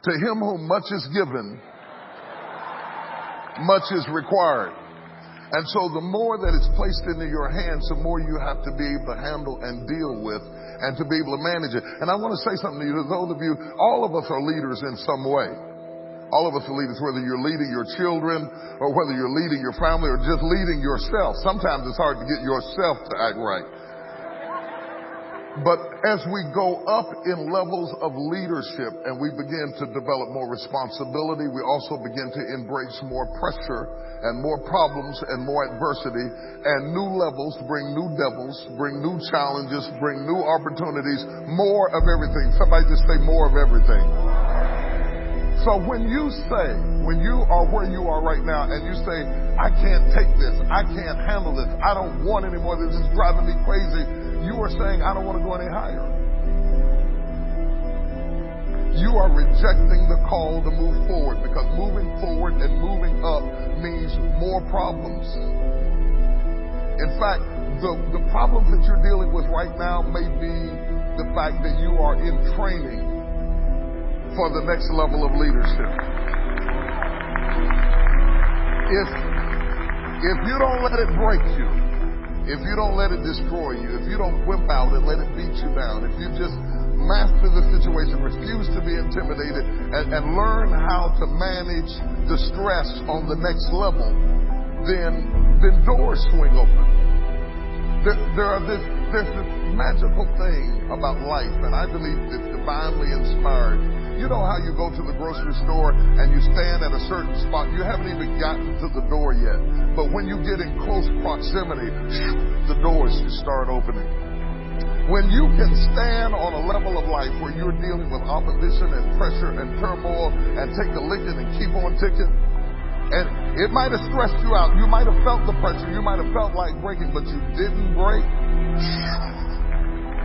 To him whom much is given, much is required. And so the more that it's placed into your hands, the more you have to be able to handle and deal with and to be able to manage it. And I want to say something to you, to those of you, all of us are leaders in some way. All of us are leaders, whether you're leading your children or whether you're leading your family or just leading yourself. Sometimes it's hard to get yourself to act right. But as we go up in levels of leadership and we begin to develop more responsibility, we also begin to embrace more pressure and more problems and more adversity, and new levels bring new devils, bring new challenges, bring new opportunities, more of everything. Somebody just say more of everything. So when you are where you are right now and you say, I can't take this, I can't handle this, I don't want any more, this is driving me crazy, you are saying, I don't want to go any higher. You are rejecting the call to move forward, because moving forward and moving up means more problems. In fact, the problems that you're dealing with right now may be the fact that you are in training for the next level of leadership. If you don't let it break you, if you don't let it destroy you, if you don't wimp out and let it beat you down, if you just master the situation, refuse to be intimidated, and learn how to manage the stress on the next level, then doors swing open. There's this magical thing about life, and I believe it's divinely inspired. You know how you go to the grocery store and you stand at a certain spot, you haven't even gotten to the door yet, but when you get in close proximity, the doors just start opening. When you can stand on a level of life where you're dealing with opposition and pressure and turmoil and take a licking and keep on ticking, and it might have stressed you out, you might have felt the pressure, you might have felt like breaking, but you didn't break,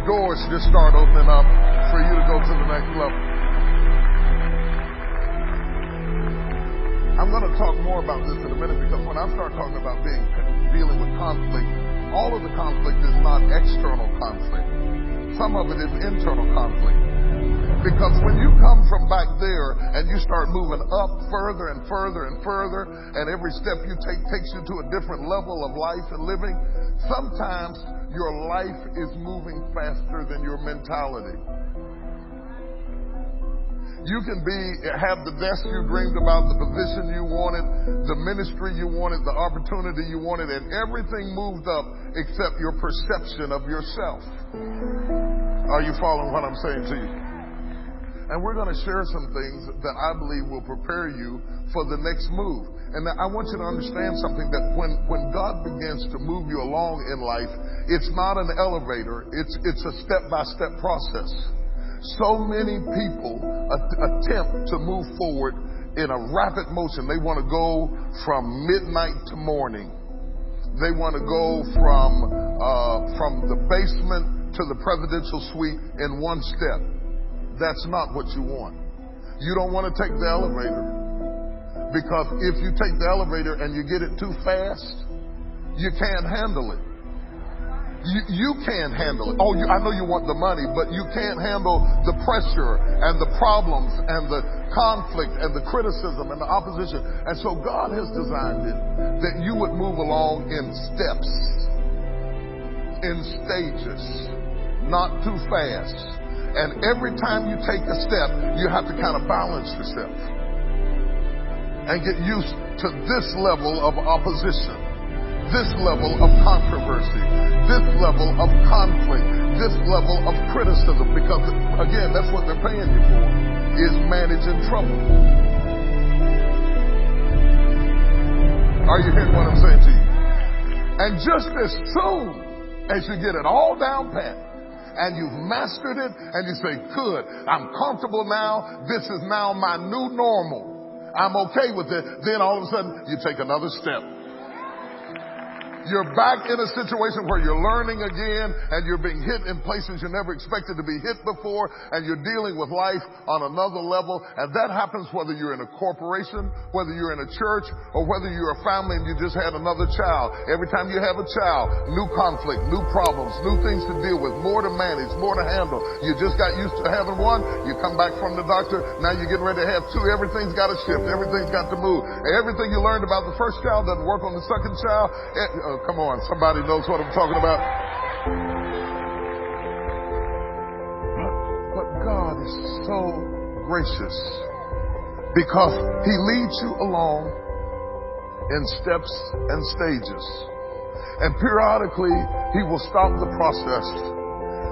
doors just start opening up for you to go to the next level. I'm going to talk more about this in a minute, because when I start talking about dealing with conflict, all of the conflict is not external conflict. Some of it is internal conflict. Because when you come from back there and you start moving up further and further and further, and every step you take takes you to a different level of life and living, sometimes your life is moving faster than your mentality. You can have the desk you dreamed about, the position you wanted, the ministry you wanted, the opportunity you wanted, and everything moved up except your perception of yourself. Are you following what I'm saying to you? And we're going to share some things that I believe will prepare you for the next move. And I want you to understand something, that when God begins to move you along in life, it's not an elevator, it's a step-by-step process. So many people attempt to move forward in a rapid motion. They want to go from midnight to morning. They want to go from the basement to the presidential suite in one step. That's not what you want. You don't want to take the elevator, because if you take the elevator and you get it too fast, you can't handle it. You can't handle it. I know you want the money, but you can't handle the pressure and the problems and the conflict and the criticism and the opposition. And so God has designed it that you would move along in steps, in stages, not too fast. And every time you take a step, you have to kind of balance yourself and get used to this level of opposition, this level of controversy, this level of conflict, this level of criticism, because again, that's what they're paying you for, is managing trouble. Are you hearing what I'm saying to you? And just as soon as you get it all down pat and you've mastered it and you say, good, I'm comfortable now, this is now my new normal, I'm okay with it, then all of a sudden you take another step. You're back in a situation where you're learning again and you're being hit in places you never expected to be hit before, and you're dealing with life on another level. And that happens whether you're in a corporation, whether you're in a church, or whether you're a family and you just had another child. Every time you have a child, new conflict, new problems, new things to deal with, more to manage, more to handle. You just got used to having one. You come back from the doctor. Now you're getting ready to have two. Everything's got to shift. Everything's got to move. Everything you learned about the first child doesn't work on the second child. Come on, somebody knows what I'm talking about. But God is so gracious because He leads you along in steps and stages. And periodically, He will stop the process,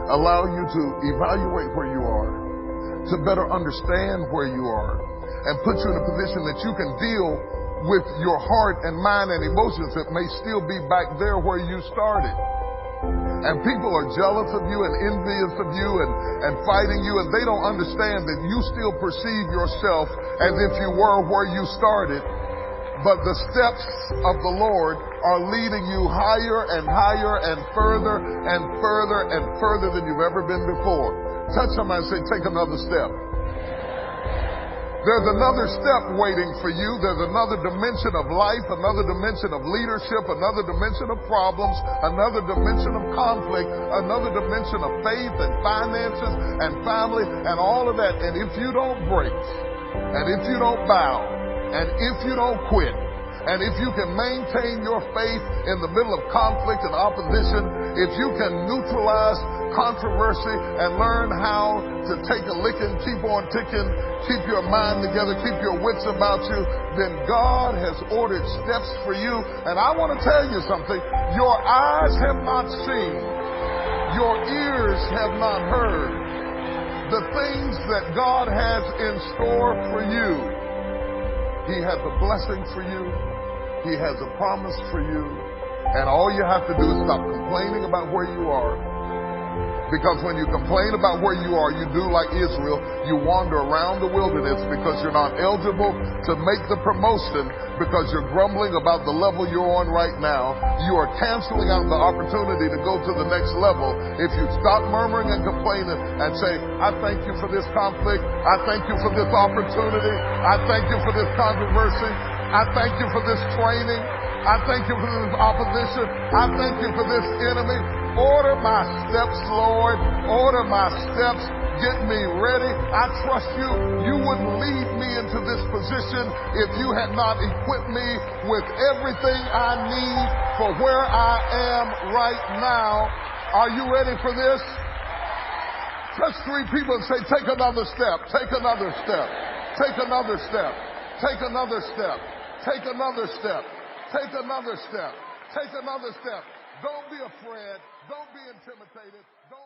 allow you to evaluate where you are, to better understand where you are, and put you in a position that you can deal with your heart and mind and emotions that may still be back there where you started. And people are jealous of you and envious of you and fighting you, and they don't understand that you still perceive yourself as if you were where you started. But the steps of the Lord are leading you higher and higher and further and further and further than you've ever been before. Touch somebody and say, take another step. There's another step waiting for you. There's another dimension of life, another dimension of leadership, another dimension of problems, another dimension of conflict, another dimension of faith and finances and family and all of that. And if you don't break, and if you don't bow, and if you don't quit, and if you can maintain your faith in the middle of conflict and opposition, if you can neutralize controversy and learn how to take a licking, keep on ticking, keep your mind together, keep your wits about you, then God has ordered steps for you. And I want to tell you something. Your eyes have not seen, your ears have not heard the things that God has in store for you. He has a blessing for you. He has a promise for you. And all you have to do is stop complaining about where you are. Because when you complain about where you are, you do like Israel. You wander around the wilderness because you're not eligible to make the promotion because you're grumbling about the level you're on right now. You are canceling out the opportunity to go to the next level if you stop murmuring and complaining and say, I thank you for this conflict. I thank you for this opportunity. I thank you for this controversy. I thank you for this training. I thank you for this opposition. I thank you for this enemy. Order my steps, Lord. Order my steps. Get me ready. I trust you. You wouldn't lead me into this position if you had not equipped me with everything I need for where I am right now. Are you ready for this? Touch three people and say, take another step. Take another step. Take another step. Take another step. Take another step. Take another step. Take another step. Don't be afraid. Don't be intimidated. Don't